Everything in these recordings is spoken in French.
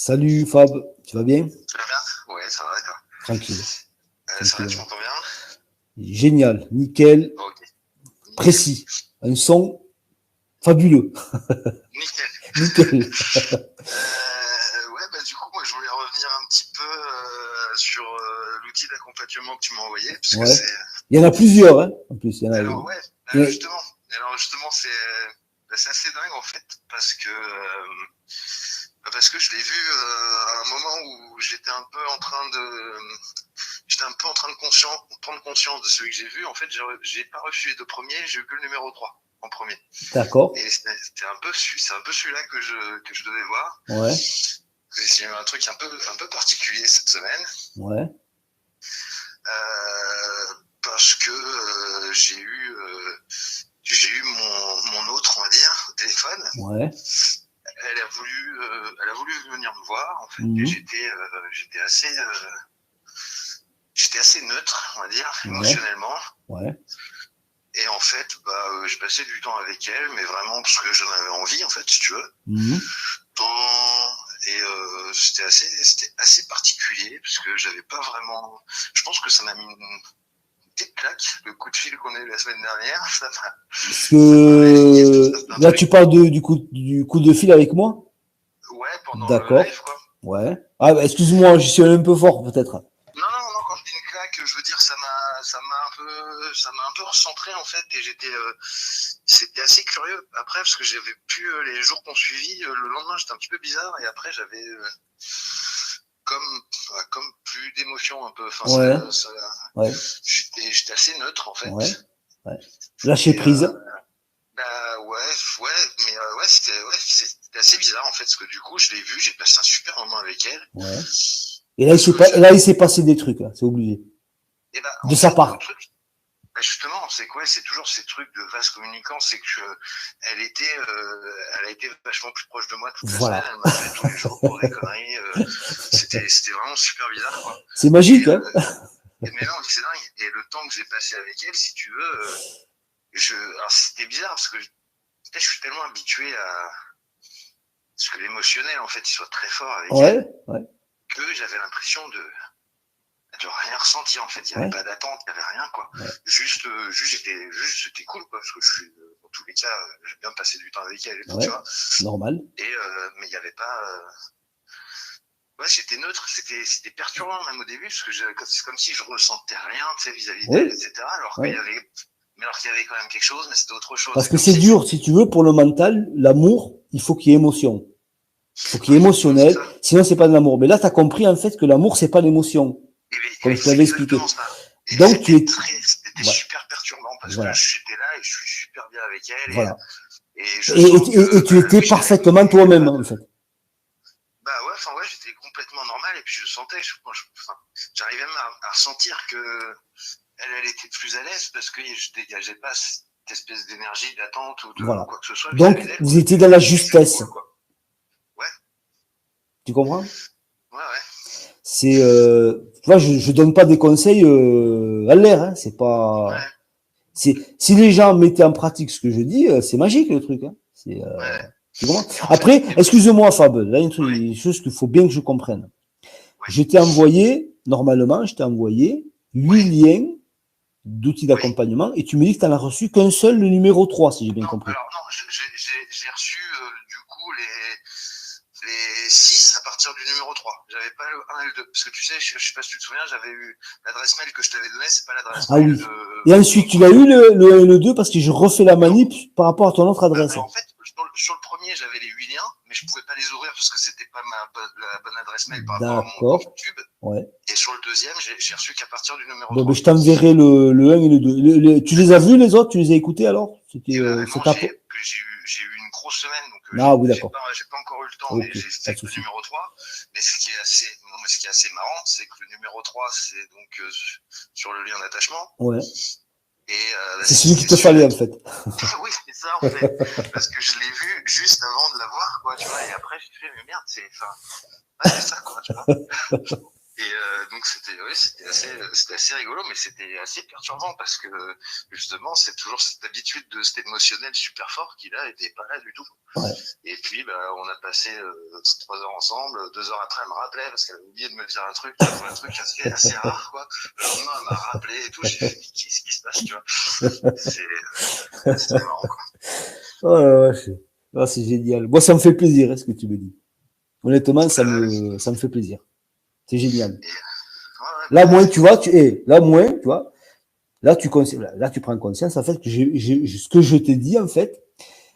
Salut Fab, tu vas bien? Tu vas bien? Ouais, ça va, d'accord. Tranquille, Ça va, tranquille. tu m'entends bien? Génial, nickel, Ok, nickel. précis. Un son fabuleux. Nickel. Nickel. Ouais, bah du coup, moi, je voulais revenir un petit peu sur l'outil d'accompagnement que tu m'as envoyé, parce que Ouais. c'est... Il y en a plusieurs, hein. En plus, il y en a. Alors, ouais, il y en a- justement, c'est assez dingue, en fait, parce que je l'ai vu à un moment où j'étais un peu en train de... J'étais un peu en train de prendre conscience de celui que j'ai vu. En fait, j'ai pas reçu les deux premiers, j'ai eu que le numéro 3 en premier. D'accord. Et c'est un peu celui-là que je devais voir. Ouais. C'est un truc un peu particulier cette semaine. Ouais. Parce que j'ai eu mon autre, on va dire, au téléphone. Ouais. Elle a voulu venir me voir, en fait. Mhm. Et j'étais assez neutre, on va dire, Ouais. émotionnellement. Ouais. Et en fait, je passais du temps avec elle, mais vraiment parce que j'en avais envie, en fait, si tu veux. Mhm. Et c'était assez particulier, parce que j'avais pas vraiment... Je pense que ça m'a mis une petite claque, le coup de fil qu'on a eu la semaine dernière. Parce que là, tu parles du coup de fil avec moi? Ouais, pendant le D'accord. live, quoi. Ouais. Ah, bah, excuse-moi, je suis un peu fort, peut-être. Non, quand je dis une claque, je veux dire, ça m'a un peu recentré, en fait, et c'était assez curieux. Après, parce que j'avais plus, les jours qu'on suivit, le lendemain, j'étais un petit peu bizarre, et après, j'avais, comme plus d'émotion, un peu. Enfin, Ouais. Ouais. j'étais assez neutre, en fait. Ouais. Ouais. Lâcher Et, prise. ouais, c'était assez bizarre, en fait, parce que du coup, je l'ai vue, j'ai passé un super moment avec elle. Ouais. Et là, il s'est passé des trucs, là. C'est obligé. Et en De sa fait, le part. truc, justement, c'est quoi? C'est toujours ces trucs de vase communicant, c'est que elle a été vachement plus proche de moi toute la Voilà. semaine. Elle m'appelait tous les jours pour des conneries. C'était vraiment super bizarre, quoi. C'est magique, hein? Mais non, c'est dingue. Et le temps que j'ai passé avec elle, si tu veux, alors c'était bizarre parce que je suis tellement habitué à ce que l'émotionnel, en fait, il soit très fort avec elle, Ouais. que j'avais l'impression de rien ressentir, en fait. Il n'y avait pas d'attente, il n'y avait rien, quoi. Ouais. Juste, c'était cool, quoi, parce que dans tous les cas, j'ai bien passé du temps avec elle et tout, Ouais. tu vois. Normal. Et, mais il n'y avait pas, ouais, j'étais neutre, c'était perturbant, même au début, parce que c'est comme si je ressentais rien, tu sais, vis-à-vis d'elle, etc. Alors qu'il y avait quand même quelque chose, mais c'était autre chose. Parce que c'est dur, si tu veux, pour le mental, l'amour, il faut qu'il y ait émotion. Il faut qu'il y ait émotionnel, sinon c'est pas de l'amour. Mais là, tu as compris, en fait, que l'amour, c'est pas l'émotion. Comme je te l'avais expliqué. Donc, c'était super perturbant, parce que j'étais là et je suis super bien avec elle. Voilà. Et tu étais parfaitement toi-même, en fait. J'étais complètement normal, et puis je sentais, j'arrivais même à ressentir que elle était plus à l'aise, parce que je dégageais pas cette espèce d'énergie d'attente ou quoi que ce soit. Donc, vous étiez dans la justesse. Cool, quoi. Ouais. Tu comprends? Ouais. C'est, tu vois, je donne pas des conseils à l'air, hein. C'est pas. Ouais. Si les gens mettaient en pratique ce que je dis, c'est magique le truc. Hein. C'est. Tu comprends? Après, excuse-moi Fab, là il y a une chose qu'il faut bien que je comprenne. Ouais. Je t'ai envoyé, normalement, 8 liens d'outils d'accompagnement, et tu me dis que tu n'en as reçu qu'un seul, le numéro 3, si j'ai bien compris. Alors non, j'ai reçu du coup les 6 à partir du numéro 3. J'avais pas le 1 et le 2. Parce que tu sais, je sais pas si tu te souviens, j'avais eu l'adresse mail que je t'avais donnée, c'est pas l'adresse mail. Ah oui. Et ensuite, tu l'as eu le 1 et le 2 parce que je refais la manip par rapport à ton autre adresse. Alors, en fait, sur le premier, j'avais les 8 liens, mais je pouvais pas les ouvrir parce que c'était pas la bonne adresse mail par rapport à mon compte YouTube. Ouais. Et sur le deuxième, j'ai reçu qu'à partir du numéro 3. Ben, je t'enverrai le 1 et le 2. Tu les as vus, les autres? Tu les as écoutés alors? C'était, non, j'ai eu une grosse semaine, donc oui, d'accord. J'ai pas encore eu le temps, mais j'ai fait le numéro 3. Mais ce qui est assez marrant, c'est que le numéro 3, c'est donc sur le lien d'attachement. Ouais. C'est celui qu'il te fallait, en fait. Oui, c'est ça, en fait. Parce que je l'ai vu juste avant de l'avoir, quoi, tu vois. Et après, j'ai fait, mais merde, c'est ça, quoi, tu vois. Et donc c'était assez rigolo, mais c'était assez perturbant parce que justement c'est toujours cette habitude de cet émotionnel super fort qui là était pas là du tout. Ouais. Et puis on a passé 3 heures ensemble. 2 heures après elle me rappelait parce qu'elle avait oublié de me dire un truc assez rare quoi. Le lendemain elle m'a rappelé et tout. J'ai fait qu'est-ce qui se passe, tu vois. C'est marrant quoi. Oh, c'est génial. Moi ça me fait plaisir ce que tu me dis. Honnêtement ça me fait plaisir. C'est génial. Là, moins, tu vois, là, tu prends conscience, en fait, que ce que je t'ai dit, en fait,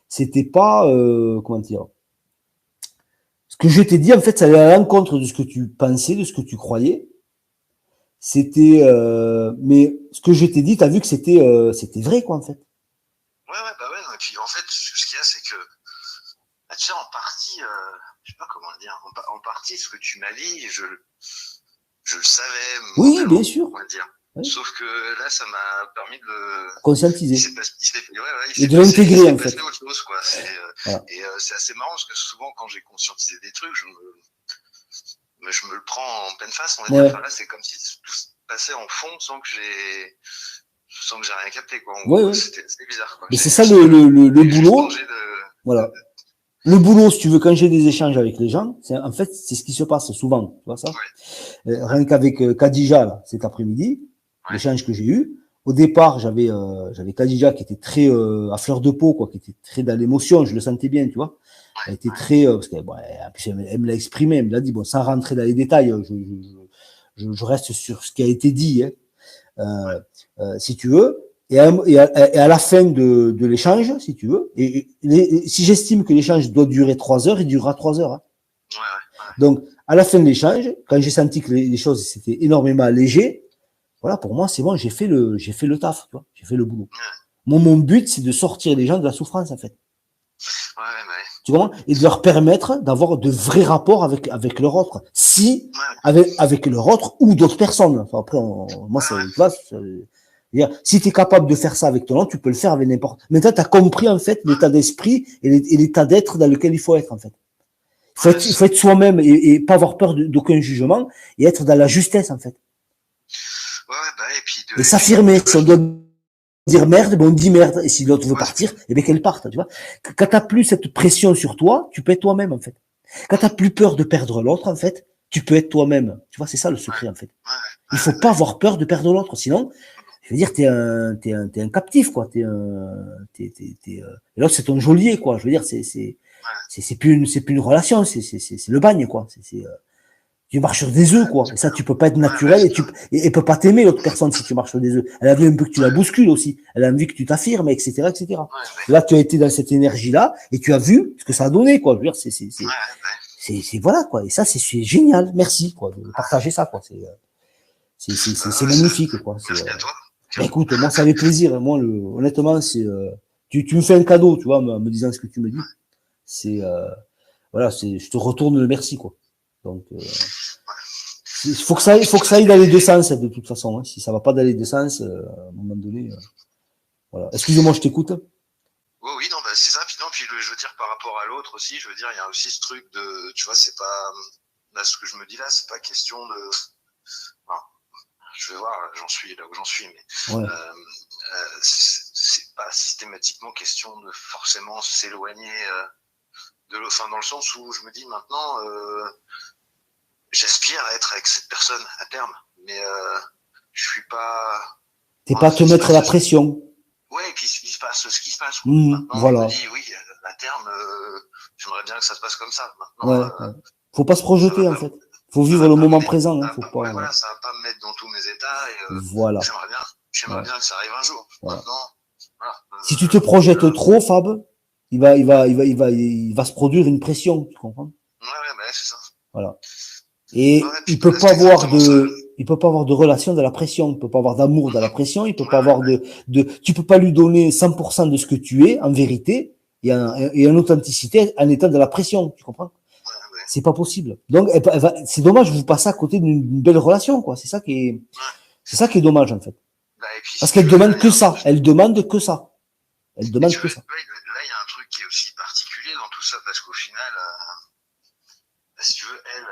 c'était pas, comment dire, ce que je t'ai dit, en fait, ça allait à l'encontre de ce que tu pensais, de ce que tu croyais. C'était, mais ce que je t'ai dit, t'as vu que c'était vrai, quoi, en fait. Ouais, non, et puis, en fait, ce qu'il y a, c'est que, tu sais, en partie, je sais pas comment le dire, en partie, ce que tu m'as dit, je le savais. Oui, bien sûr. On va dire. Ouais. Sauf que là, ça m'a permis de le conscientiser. Et de l'intégrer, en fait. Autre chose, quoi. Et c'est assez marrant parce que souvent, quand j'ai conscientisé des trucs, je me le prends en pleine face. On va dire. Enfin, là, c'est comme si tout se passait en fond sans que j'ai rien capté, quoi. C'était bizarre, quoi. Mais c'est ça le boulot. Voilà. Le boulot, si tu veux, quand j'ai des échanges avec les gens, en fait, c'est ce qui se passe souvent, tu vois ça. Rien qu'avec Khadija, là, cet après-midi, l'échange que j'ai eu, au départ, j'avais Khadija qui était très à fleur de peau, quoi, qui était très dans l'émotion, je le sentais bien, tu vois. Elle était très, parce qu'elle elle me l'a exprimé, elle me l'a dit, bon, sans rentrer dans les détails, je reste sur ce qui a été dit, hein, si tu veux. Et à la fin de l'échange, si tu veux, si j'estime que l'échange doit durer 3 heures, il durera 3 heures. Hein. Donc, à la fin de l'échange, quand j'ai senti que les choses s'étaient énormément allégées, voilà, pour moi, c'est bon, j'ai fait le taf, tu vois, j'ai fait le boulot. Mon but, c'est de sortir les gens de la souffrance, en fait. Tu comprends? Et de leur permettre d'avoir de vrais rapports avec leur autre. Avec leur autre ou d'autres personnes. Enfin, après, moi, tu vois, si tu es capable de faire ça avec ton autre, tu peux le faire avec n'importe. Maintenant, tu as compris, en fait, l'état d'esprit et l'état d'être dans lequel il faut être, en fait. Il faut être soi-même et pas avoir peur d'aucun jugement et être dans la justesse, en fait. Et s'affirmer. Si on doit dire merde, on dit merde. Et si l'autre veut partir, eh bien qu'elle parte, tu vois. Quand t'as plus cette pression sur toi, tu peux être toi-même, en fait. Quand t'as plus peur de perdre l'autre, en fait, tu peux être toi-même. Tu vois, c'est ça le secret, en fait. Il faut pas avoir peur de perdre l'autre, sinon, je veux dire, t'es un captif, quoi. Et l'autre, c'est ton geôlier, quoi. Je veux dire, c'est plus une relation, c'est le bagne, quoi. Tu marches sur des œufs, quoi. Et ça, tu peux pas être naturel et peut pas t'aimer l'autre personne si tu marches sur des œufs. Elle a vu un peu que tu la bouscules aussi. Elle a envie que tu t'affirmes, etc., etc. Là, tu as été dans cette énergie-là et tu as vu ce que ça a donné, quoi. Je veux dire, c'est voilà, quoi. Et ça, c'est génial. Merci, quoi, de partager ça, quoi. C'est magnifique, quoi. Écoute, moi, ça fait plaisir. Moi, honnêtement, tu me fais un cadeau, tu vois, en me disant ce que tu me dis. Voilà, je te retourne le merci, quoi. Donc, il faut que ça aille dans les deux sens, de toute façon. Hein. Si ça va pas dans les deux sens, à un moment donné, voilà. Excuse-moi, je t'écoute. Oui, non, c'est ça. Puis non, je veux dire par rapport à l'autre aussi, je veux dire, il y a aussi ce truc de, tu vois, c'est pas là ce que je me dis là, c'est pas question de. Enfin, je vais voir, j'en suis là où j'en suis, mais c'est pas systématiquement question de forcément s'éloigner de l'autre. Enfin, dans le sens où je me dis maintenant. J'aspire à être avec cette personne à terme, mais je suis pas. T'es pas à te mettre la pression. Ouais, et puis ce qui se passe. Maintenant, voilà. Je me dis, oui, à terme, j'aimerais bien que ça se passe comme ça. Maintenant, faut pas se projeter, en fait. Faut vivre le moment présent. Hein, faut pas. Voilà, ça va pas me mettre dans tous mes états. Et, voilà. J'aimerais bien que ça arrive un jour. Voilà. Maintenant, voilà. Si tu te projettes trop, Fab, il va se produire une pression, tu comprends? Ouais, c'est ça. Voilà. Et il peut pas avoir de relation de la pression, il peut pas avoir d'amour de la pression, il peut pas avoir tu peux pas lui donner 100% de ce que tu es, en vérité, et en authenticité, en étant de la pression, tu comprends? C'est pas possible. Donc, c'est dommage, vous passez à côté d'une belle relation, quoi. C'est ça qui est dommage, en fait. Parce qu'elle demande que ça. Elle demande que ça. Elle demande que ça. Là, il y a un truc qui est aussi particulier dans tout ça, parce qu'au final, si tu veux, elle,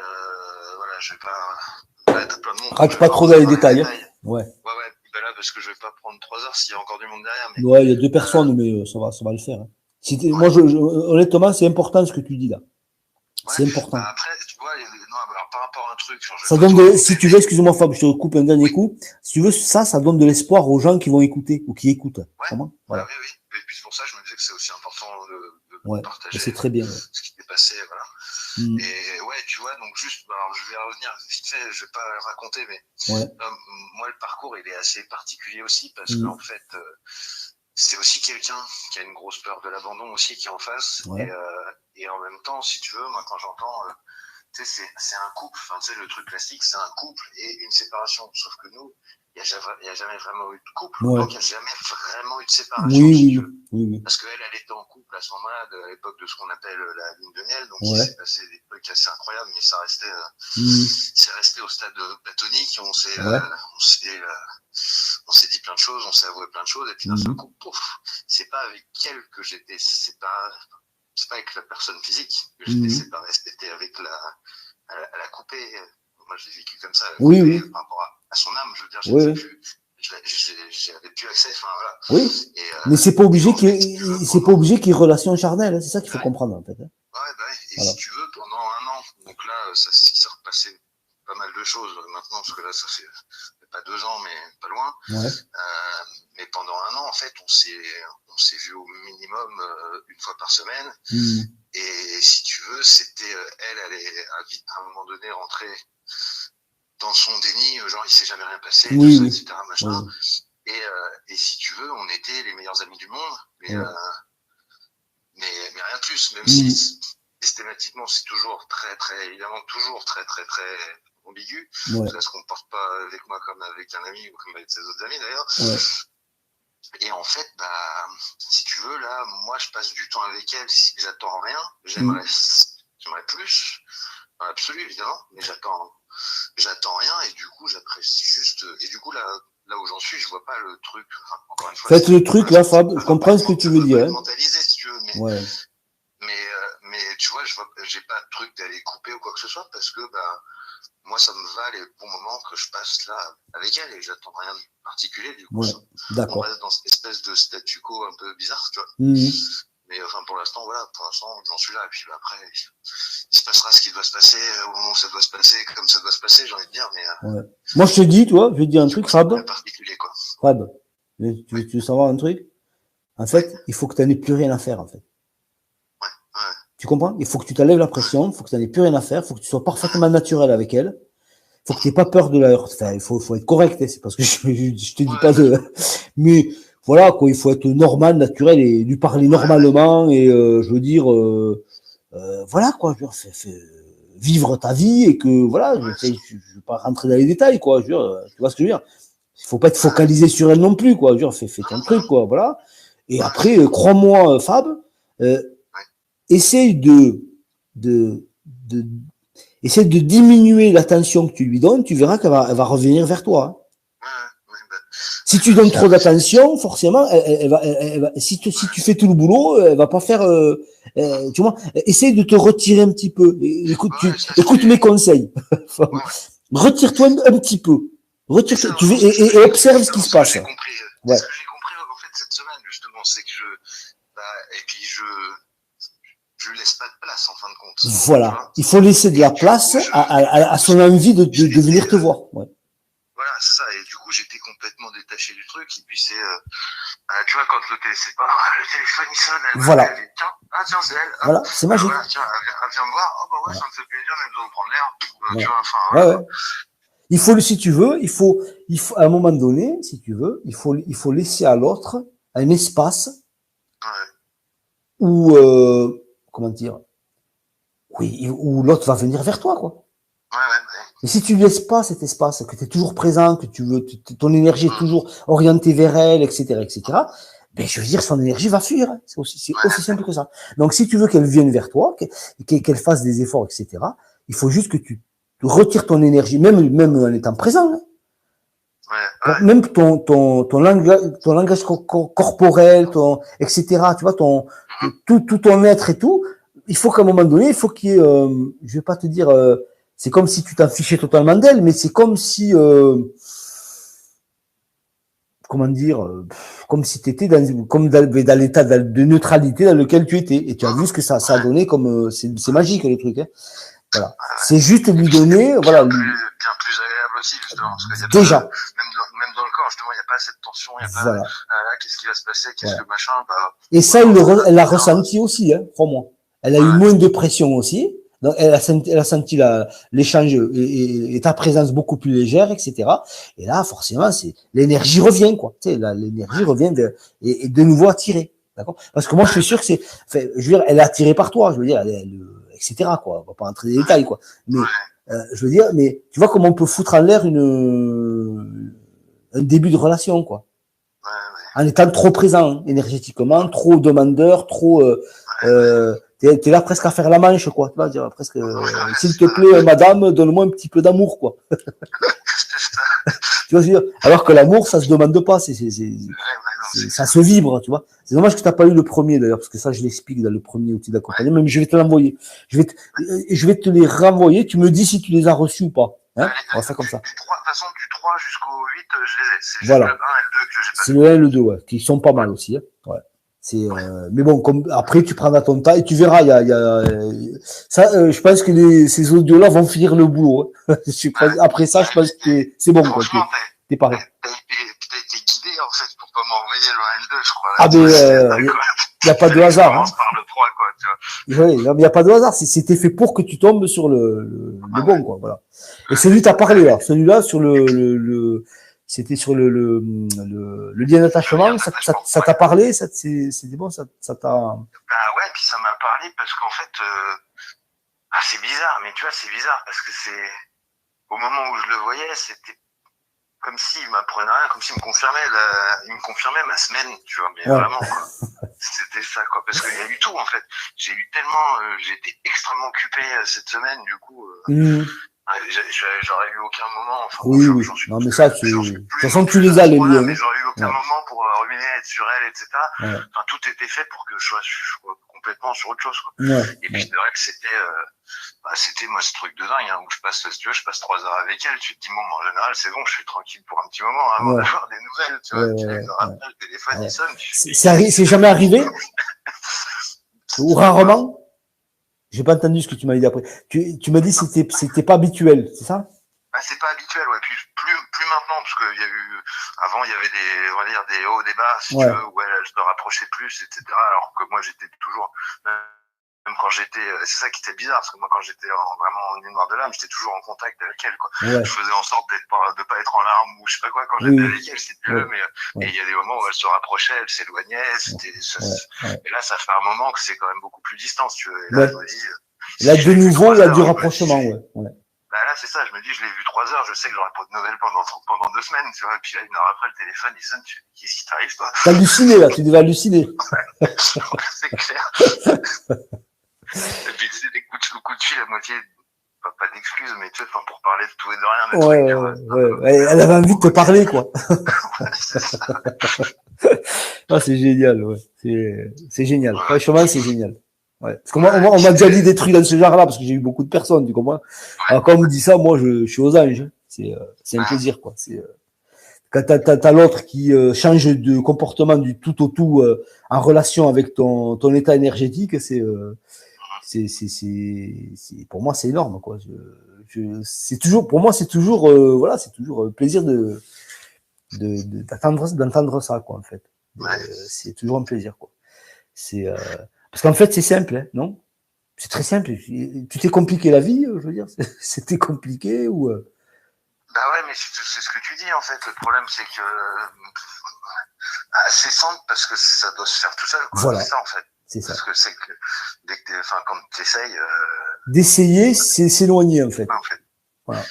voilà, voilà, je vais pas, là, t'as plein de monde. Rentre pas trop dans les détails, hein. Ouais. Ouais, ben là, parce que je vais pas prendre 3 heures s'il y a encore du monde derrière, mais. Ouais, il y a 2 personnes, mais ça va le faire, hein. Moi, honnêtement, c'est important ce que tu dis là. C'est important. Bah après, tu vois, non, alors par rapport à un truc. Genre, ça donne si tu veux, excuse-moi Fab, je te coupe un dernier coup. Si tu veux, ça donne de l'espoir aux gens qui vont écouter ou qui écoutent. Vraiment. Voilà. Oui. Et puis c'est pour ça que je me disais que c'est aussi important de partager. C'est très bien. Ce qui s'est passé, voilà. Et ouais, tu vois, donc juste, alors je vais revenir vite fait, je vais pas raconter, mais moi le parcours il est assez particulier aussi parce qu'en fait. C'est aussi quelqu'un qui a une grosse peur de l'abandon aussi qui est en face. Et en même temps, si tu veux, moi quand j'entends, tu sais, c'est un couple. Enfin, tu sais, le truc classique, c'est un couple et une séparation. Sauf que nous, il y a jamais vraiment eu de couple. Donc il n'y a jamais vraiment eu de séparation. Oui. Parce qu'elle était en couple à ce moment-là, à l'époque de ce qu'on appelle la lune de miel. Donc il s'est passé des trucs assez incroyables, mais ça restait, c'est resté au stade platonique. On s'est dit plein de choses, on s'est avoué plein de choses, et puis d'un seul coup, pouf, c'est pas avec elle que j'étais séparé, c'est pas avec la personne physique que j'étais séparé, c'était avec elle a coupé, moi j'ai vécu comme ça, par rapport à son âme, je veux dire, j'avais plus accès, enfin voilà. Oui, mais c'est pas obligé qu'il y ait relation charnelle, c'est ça qu'il faut comprendre en fait. Et si tu veux, pendant un an, donc là, ça s'est repassé pas mal de choses maintenant, parce que là, ça fait pas 2 ans, mais pas loin. Mais pendant un an, en fait, on s'est vu au minimum une fois par semaine. Et si tu veux, c'était elle est à un moment donné rentrée dans son déni, genre il s'est jamais rien passé, tout ça, etc. Machin. Et si tu veux, on était les meilleurs amis du monde, mais rien de plus, même si systématiquement c'est toujours évidemment toujours très ambigu, ça se comporte pas avec moi comme avec un ami ou comme avec ses autres amis d'ailleurs. Et en fait, si tu veux, là, moi je passe du temps avec elle, j'attends rien, j'aimerais plus, dans l'absolu évidemment, mais j'attends rien et du coup j'apprécie juste, et du coup là où j'en suis, je vois pas le truc, enfin, encore une fois. Faites le truc là, Fab, je comprends ce que tu veux dire. Mentaliser si tu veux, mais tu vois, j'ai pas de truc d'aller couper ou quoi que ce soit parce que moi ça me va les bons moments que je passe là avec elle et j'attends rien de particulier du coup. On reste dans cette espèce de statu quo un peu bizarre, tu vois. Mais enfin pour l'instant j'en suis là et puis après il se passera ce qui doit se passer au moment où ça doit se passer comme ça doit se passer, j'ai envie de dire, mais moi je te dis, toi, je vais te dire un truc, Fab. Particulier quoi. Fab, tu veux savoir un truc? En fait, il faut que tu n'en aies plus rien à faire en fait. Tu comprends? Il faut que tu t'enlèves la pression, il faut que tu n'en aies plus rien à faire, il faut que tu sois parfaitement naturel avec elle. Il faut que tu n'aies pas peur de la heurter. Enfin, il faut être correct, c'est parce que je te dis pas de... Mais voilà, quoi, il faut être normal, naturel et lui parler normalement et je veux dire, voilà, quoi, je veux dire, vivre ta vie et que, voilà, je vais pas rentrer dans les détails, quoi, je veux dire, tu vois ce que je veux dire? Il faut pas être focalisé sur elle non plus, quoi, je veux dire, fais ton truc, quoi, voilà. Et après, crois-moi, Fab, essaye essaye de diminuer l'attention que tu lui donnes, tu verras qu'elle va revenir vers toi. Si tu donnes trop d'attention, forcément, elle va, si tu fais tout le boulot, elle va pas faire, tu vois, essaye de te retirer un petit peu. Écoute mes conseils. Retire-toi un petit peu. Retire-toi, et observe ce qui se passe. Ce que j'ai compris, en fait, cette semaine, justement, c'est que je laisse pas de place, en fin de compte. Voilà. Il faut laisser de la place à son envie de venir te voir. Voilà, c'est ça. Et du coup, j'étais complètement détaché du truc. Et puis, tu vois, quand le téléphone, il sonne, voilà. Elle dit, tiens, c'est elle. Voilà, c'est magique. Voilà, tiens, elle vient me voir. Oh, ça me fait plaisir, j'ai besoin de prendre l'air. Tu vois, enfin, il faut, si tu veux, il faut, à un moment donné, si tu veux, il faut laisser à l'autre un espace où, comment dire, oui, où l'autre va venir vers toi, quoi. Et si tu laisses pas cet espace, que tu es toujours présent, que tu veux, ton énergie est toujours orientée vers elle, etc., ben, je veux dire, son énergie va fuir. C'est aussi simple que ça. Donc, si tu veux qu'elle vienne vers toi, qu'elle fasse des efforts, etc., il faut juste que tu retires ton énergie, même en étant présent. Même ton langage corporel, etc., tu vois, tout ton être et tout, il faut qu'à un moment donné, il faut qu'il y ait, je vais pas te dire, c'est comme si tu t'en fichais totalement d'elle, mais c'est comme si, comment dire, comme si tu étais dans l'état de neutralité dans lequel tu étais. Et tu as vu ce que ça a donné comme, c'est magique, le truc, hein. Voilà. C'est juste lui donner, voilà. Bien plus agréable aussi, justement, parce qu'il y a déjà. Même dans le corps, justement, il n'y a pas cette tension, il n'y a voilà. pas, qu'est-ce qui va se passer, qu'est-ce que machin, Et ça, elle l'a ressenti aussi, hein, crois-moi. Elle a eu moins de pression aussi. Donc, elle a senti l'échange et ta présence beaucoup plus légère, etc. Et là, forcément, l'énergie revient, quoi. Tu sais, l'énergie revient et de nouveau attirée. D'accord? Parce que moi, je suis sûr que je veux dire, elle est attirée par toi. Je veux dire, etc., quoi. On va pas entrer dans les détails, quoi. Mais, je veux dire, mais tu vois comment on peut foutre en l'air un début de relation, quoi. En étant trop présent, énergétiquement, trop demandeur, trop, t'es là presque à faire la manche, quoi. Tu vas dire presque, s'il te plaît, madame, donne-moi un petit peu d'amour, quoi. Tu vois ce que je veux dire? Alors que l'amour, ça se demande pas, ça se vibre, tu vois. C'est dommage que t'as pas eu le premier, d'ailleurs, parce que ça, je l'explique dans le premier outil d'accompagnement, mais je vais te l'envoyer. Je vais te les renvoyer, tu me dis si tu les as reçus ou pas. Hein? On va faire comme ça. De toute façon, du 3 jusqu'au 8, je les ai. C'est voilà. Le 1 et le 2 que j'ai pas. C'est le 1 et le 2, ouais, qui sont pas mal aussi, hein. Ouais. Mais bon, après, tu prendras ton temps et tu verras, ça, je pense que ces audios-là vont finir le boulot, hein. Après ça, je pense que c'est bon, quoi. T'es pareil. T'as été guidé, en fait, pour pas m'envoyer le 1 et le 2, je crois. Ah, mais, il n'y a pas de hasard, hein. Par le 3, quoi, tu vois. Oui, il n'y a pas de hasard. C'était fait pour que tu tombes sur le bon, quoi, voilà. Et celui t'as parlé, là. Celui-là, sur c'était sur le lien d'attachement, ça t'a parlé, c'était bon, ça t'a. Bah ouais, puis ça m'a parlé parce qu'en fait, c'est bizarre, mais tu vois, c'est bizarre parce que au moment où je le voyais, c'était comme s'il m'apprenait rien, comme s'il me confirmait ma semaine, tu vois, mais vraiment, quoi. C'était ça, quoi, parce qu'il y a eu tout, en fait. J'ai été extrêmement occupé cette semaine, du coup, j'aurais eu aucun moment, enfin, oui. Non, mais ça, de toute façon, tu les as, les liens. Mais j'aurais eu aucun moment pour ruminer, être sur elle, etc. Enfin, tout était fait pour que je sois complètement sur autre chose, quoi. Et puis, c'est vrai que c'était moi ce truc de dingue, hein, où si tu veux, je passe 3 heures avec elle, tu te dis, bon, en général, c'est bon, je suis tranquille pour un petit moment, hein, avant d'avoir des nouvelles, tu vois, puis une heure après, le téléphone, il sonne. C'est jamais arrivé? Ou rarement? J'ai pas entendu ce que tu m'as dit après. Tu m'as dit que c'était pas habituel, c'est ça? Bah, c'est pas habituel, ouais. Puis plus maintenant, parce qu'il y a eu, avant, il y avait on va dire, des hauts, des bas, si tu veux, où elle se rapprochait plus, etc. Alors que moi, j'étais toujours, même quand c'est ça qui était bizarre, parce que moi, quand j'étais vraiment en une noire de l'âme, j'étais toujours en contact avec elle, quoi. Je faisais en sorte de pas être en larmes ou je sais pas quoi quand j'étais avec elle, c'était mieux, mais il y a des moments où elle se rapprochait, elle s'éloignait, et là, ça fait un moment que c'est quand même beaucoup plus distant, si tu veux. Et là, je me dis, là, de nouveau, il y a du rapprochement, ouais. Bah là, c'est ça, je me dis, je l'ai vu 3 heures, je sais que j'aurai pas de nouvelles pendant 2 semaines, tu vois, et puis là, une heure après, le téléphone, il sonne, qu'est-ce qui t'arrive, toi? T'as halluciné, là, tu devais halluciner. C'est clair. Et puis, tu sais, des coups de fil à moitié, pas d'excuses, mais tu sais, pour parler de tout et de rien. Elle avait envie de te parler, quoi. C'est ça. Ah, c'est génial, ouais. C'est génial. Franchement, c'est génial. Ouais. Parce que moi, on m'a déjà dit des trucs dans ce genre-là, parce que j'ai eu beaucoup de personnes, tu comprends? Alors, quand on me dit ça, moi, je suis aux anges. C'est un plaisir, quoi. Quand t'as l'autre qui change de comportement du tout au tout en relation avec ton état énergétique, pour moi, c'est énorme, quoi. C'est toujours, pour moi, c'est toujours, voilà, c'est toujours un plaisir d'entendre ça, quoi, en fait. C'est toujours un plaisir, quoi. Parce qu'en fait, c'est simple, hein, non? C'est très simple. Tu t'es compliqué la vie, je veux dire. C'était compliqué ou? Bah ouais, mais c'est ce que tu dis, en fait. Le problème, c'est que c'est simple parce que ça doit se faire tout seul, quoi. Voilà. C'est ça, en fait. C'est ça. Parce que c'est que dès que quand t'essayes. D'essayer, c'est s'éloigner, en fait. En fait. Voilà.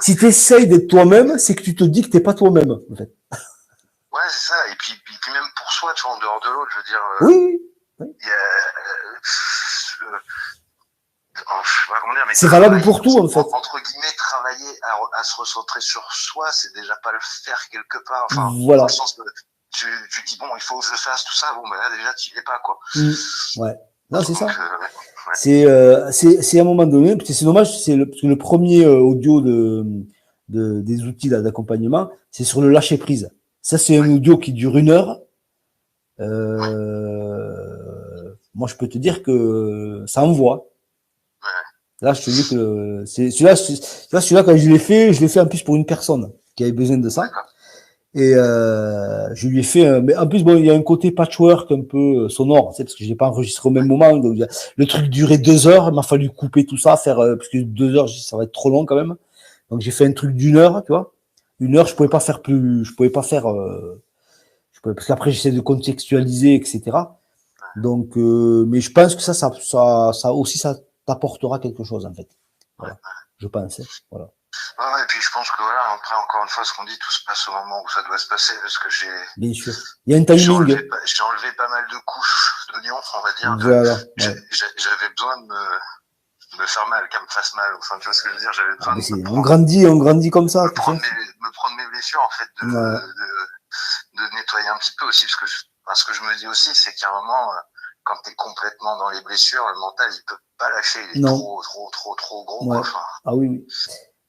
Si t'essayes d'être toi-même, c'est que tu te dis que t'es pas toi-même, en fait. Ouais, c'est ça. Et puis même pour soi, tu vois, en dehors de l'autre, je veux dire. Oui. Il y a, comment dire, mais c'est valable pour tout, en fait. Entre guillemets, travailler à se recentrer sur soi, c'est déjà pas le faire quelque part. Enfin, voilà. Dans le sens que tu dis, bon, il faut que je fasse tout ça. Bon, ben là, déjà, tu y es pas, quoi. Ouais. Non, c'est ça. C'est à un moment donné, c'est dommage, parce que le premier audio des outils d'accompagnement, c'est sur le lâcher prise. Ça, c'est un audio qui dure 1 heure. Moi, je peux te dire que ça envoie. Là, je te dis que celui-là, quand je l'ai fait en plus pour une personne qui avait besoin de ça. Et je lui ai fait, mais en plus bon, il y a un côté patchwork un peu sonore, parce que je l'ai pas enregistré au même moment, donc le truc durait 2 heures, il m'a fallu couper tout ça, faire parce que 2 heures, ça va être trop long quand même. Donc j'ai fait un truc d'1 heure, tu vois. 1 heure, je pouvais pas faire parce qu'après j'essaie de contextualiser, etc. Donc, mais je pense que ça aussi, ça t'apportera quelque chose en fait. Voilà, je pense. Voilà. Ouais, et puis je pense que voilà, après, encore une fois, ce qu'on dit, tout se passe au moment où ça doit se passer, parce que bien sûr. Il y a un timing. J'ai enlevé pas mal de couches d'oignons, on va dire. Voilà. J'avais besoin de me faire mal, qu'elle me fasse mal. Enfin, tu vois ce que je veux dire, j'avais besoin on grandit comme ça. me prendre mes blessures, en fait, de nettoyer un petit peu aussi, parce que je me dis aussi, c'est qu'à un moment, quand t'es complètement dans les blessures, le mental, il peut pas lâcher, il est trop gros, quoi. Enfin. Ah oui.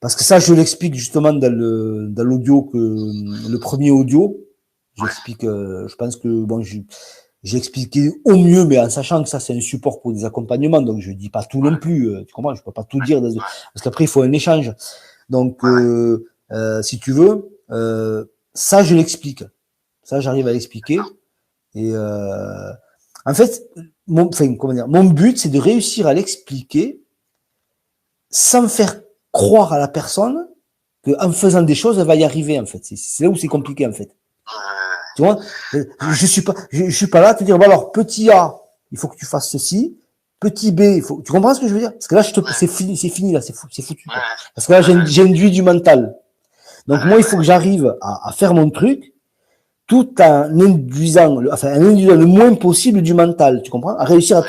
Parce que ça, je l'explique justement dans l'audio le premier audio. J'explique, je pense que bon, j'ai expliqué au mieux, mais en sachant que ça c'est un support pour des accompagnements, donc je dis pas tout non plus. Tu comprends? Je peux pas tout dire parce qu'après il faut un échange. Donc, si tu veux, ça je l'explique. Ça j'arrive à l'expliquer. Et en fait, mon but c'est de réussir à l'expliquer sans faire croire à la personne qu'en faisant des choses, elle va y arriver, en fait. C'est là où c'est compliqué, en fait. Tu vois, je suis pas là à te dire, bon alors, petit A, il faut que tu fasses ceci, petit B, tu comprends ce que je veux dire? Parce que là, c'est fini, là, c'est foutu, quoi. Parce que là, j'ai induit du mental. Donc, moi, il faut que j'arrive à faire mon truc, tout en induisant le moins possible du mental, tu comprends? À réussir à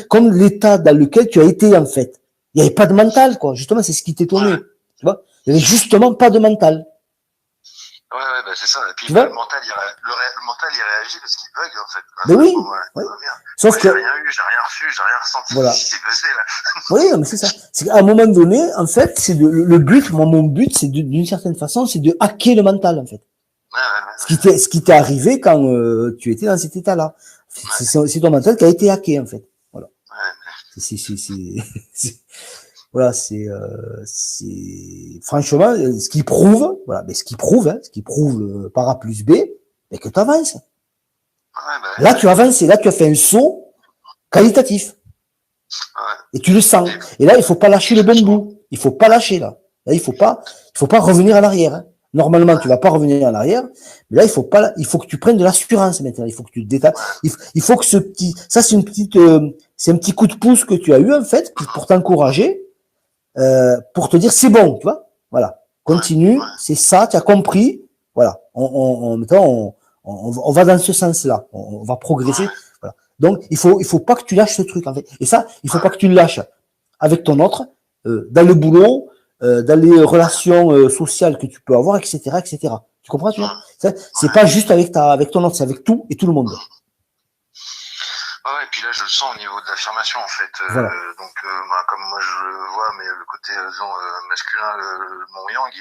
comme l'état dans lequel tu as été, en fait. Il n'y avait pas de mental, quoi. Justement, c'est ce qui t'étonnait. Tu vois? Il n'y avait justement pas de mental. Ouais, bah c'est ça. Et puis, le mental, il réagit parce qu'il bug, en fait. Mais oui. Sauf que. J'ai rien eu, j'ai rien reçu, j'ai rien ressenti. Voilà. Ce qui s'est passé, là. Oui, mais c'est ça. C'est qu'à un moment donné, en fait, c'est le but, mon but, c'est d'une certaine façon, c'est de hacker le mental, en fait. Ce qui t'est arrivé quand tu étais dans cet état-là. C'est ton mental qui a été hacké, en fait. Voilà. Voilà, c'est franchement ce qui prouve, voilà, mais ce qui prouve par A plus B, mais que tu avances. Là, tu avances, et là, tu as fait un saut qualitatif. Et tu le sens. Et là, il faut pas lâcher le bon bout. Il faut pas lâcher, là. Là, il faut pas revenir en arrière. Hein. Normalement, tu vas pas revenir en arrière, mais là, il faut que tu prennes de l'assurance maintenant. Il faut que tu te détaches. Il faut que ça, c'est un petit coup de pouce que tu as eu, en fait, pour t'encourager, pour te dire, c'est bon, tu vois. Voilà. Continue. C'est ça, tu as compris. Voilà. On va dans ce sens-là. On va progresser. Voilà. Donc, il faut pas que tu lâches ce truc, en fait. Et ça, il faut pas que tu le lâches avec ton autre, dans le boulot, dans les relations sociales que tu peux avoir, etc., etc. Tu comprends, tu vois? C'est pas juste avec ton autre, c'est avec tout et tout le monde. Ouais, et puis là, je le sens au niveau de l'affirmation, en fait. Voilà. Donc, comme moi je le vois, mais le côté masculin, mon yang,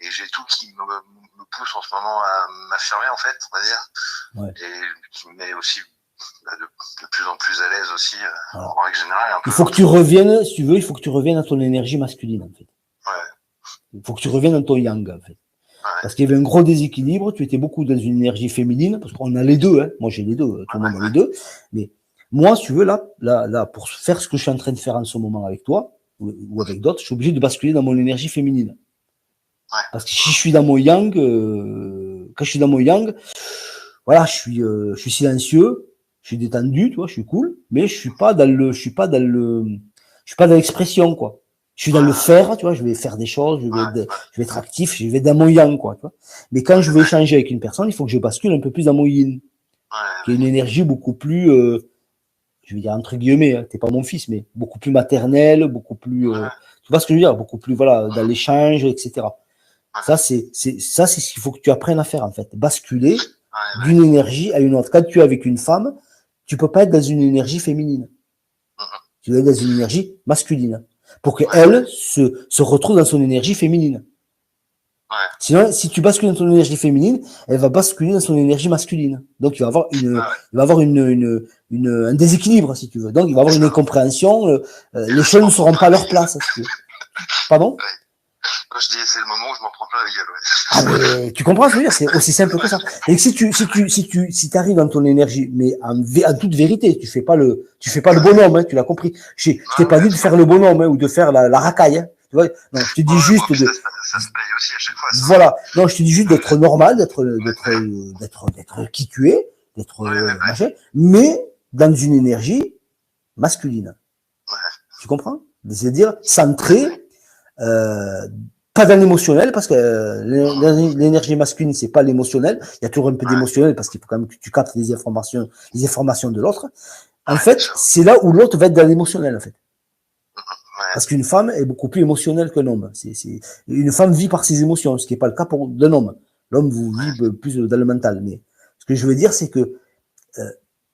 et j'ai tout qui me pousse en ce moment à m'affirmer, en fait, on va dire. Ouais. Et qui me met aussi de plus en plus à l'aise aussi, en règle générale. Il faut que tu reviennes, si tu veux, il faut que tu reviennes à ton énergie masculine, en fait. Ouais. Il faut que tu reviennes dans ton yang, en fait. Parce qu'il y avait un gros déséquilibre, tu étais beaucoup dans une énergie féminine, parce qu'on a les deux, hein. Moi j'ai les deux, tout le monde a les deux. Mais moi, si tu veux, là, pour faire ce que je suis en train de faire en ce moment avec toi, ou avec d'autres, je suis obligé de basculer dans mon énergie féminine. Parce que si je suis dans mon yang, quand je suis dans mon yang, voilà, je suis silencieux, je suis détendu, tu vois, je suis cool, mais je suis pas dans l'expression, quoi. Je suis dans le faire, tu vois, je vais faire des choses, je vais être actif, je vais dans mon yang, quoi, tu vois. Mais quand je veux échanger avec une personne, il faut que je bascule un peu plus dans mon yin. Qui est une énergie beaucoup plus, je vais dire entre guillemets, hein, t'es pas mon fils, mais beaucoup plus maternelle, beaucoup plus, tu vois ce que je veux dire, beaucoup plus, voilà, dans l'échange, etc. Ça, c'est ce qu'il faut que tu apprennes à faire, en fait. Basculer d'une énergie à une autre. Quand tu es avec une femme, tu peux pas être dans une énergie féminine. Tu dois être dans une énergie masculine. Pour qu'elle se retrouve dans son énergie féminine. Ouais. Sinon, si tu bascules dans ton énergie féminine, elle va basculer dans son énergie masculine. Donc, il va avoir un déséquilibre, si tu veux. Donc, il va avoir une incompréhension, les choses ne seront pas à leur place, si tu veux. Pardon? Quand je dis c'est le moment où je m'en prends plein la gueule, Ah, mais tu comprends ce que je veux dire? C'est aussi simple que ça. Et si t'arrives dans ton énergie, mais en toute vérité, tu fais pas le bonhomme, hein, tu l'as compris. Je t'ai pas dit de faire le bonhomme, hein, ou de faire la racaille, hein. Tu vois? Non, je te dis juste ça se paye aussi à chaque fois. Ça. Voilà. Non, je te dis juste d'être normal, d'être qui tu es, d'être machin, mais dans une énergie masculine. Ouais. Tu comprends? C'est-à-dire centré, pas dans l'émotionnel, parce que l'énergie masculine, c'est pas l'émotionnel. Il y a toujours un peu d'émotionnel, parce qu'il faut quand même que tu captes les informations de l'autre. En fait, c'est là où l'autre va être dans l'émotionnel, en fait. Parce qu'une femme est beaucoup plus émotionnelle qu'un homme. Une femme vit par ses émotions, ce qui n'est pas le cas pour d'un homme. L'homme vit plus dans le mental. Mais ce que je veux dire, c'est que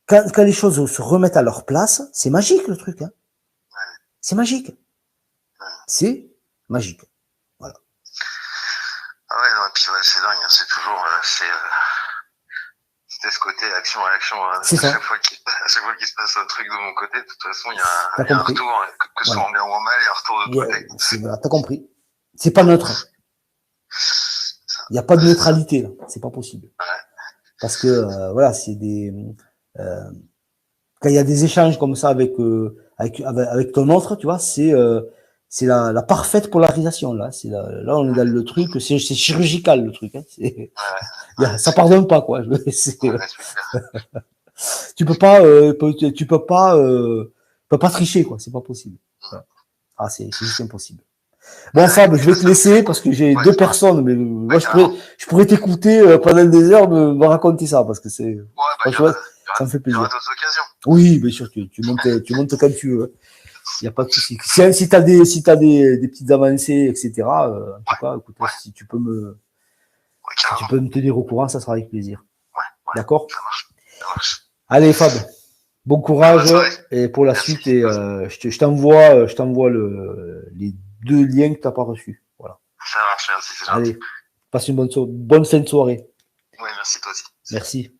quand les choses se remettent à leur place, c'est magique le truc. Hein. C'est magique. C'est magique. Voilà. Ah ouais, non, et puis c'est dingue. C'est toujours c'était ce côté action-réaction. C'est ça. À chaque fois qu'il se passe un truc de mon côté, de toute façon, il y a un retour, que ce soit en bien ou en mal, il y a un retour de l'autre côté. Voilà, t'as compris. C'est pas neutre. Il n'y a pas de neutralité, là. C'est pas possible. Parce que, voilà, c'est des... quand il y a des échanges comme ça avec ton autre, tu vois, c'est la parfaite polarisation, là. Là, on est dans le truc, c'est chirurgical, le truc. Hein. Ça pardonne pas, quoi. Tu peux pas tricher, quoi. C'est pas possible. Voilà. Ah, c'est juste impossible. Bon, Fab, je vais te laisser parce que j'ai deux personnes, mais moi, je pourrais t'écouter pendant des heures me raconter ça parce que c'est, ça me fait plaisir. Il y aura d'autres occasions. Oui, bien sûr, tu montes quand tu veux. Il n'y a pas de souci. Si t'as des petites avancées, etc., en tout cas, écoute, si tu peux me tenir au courant, ça sera avec plaisir. D'accord? Ça marche. Allez, Fab. Bon courage et pour la suite et je t'envoie les 2 liens que t'as pas reçus. Voilà. Ça marche, merci, c'est gentil. Allez, passe une bonne fin de soirée. Oui, merci toi aussi. Merci.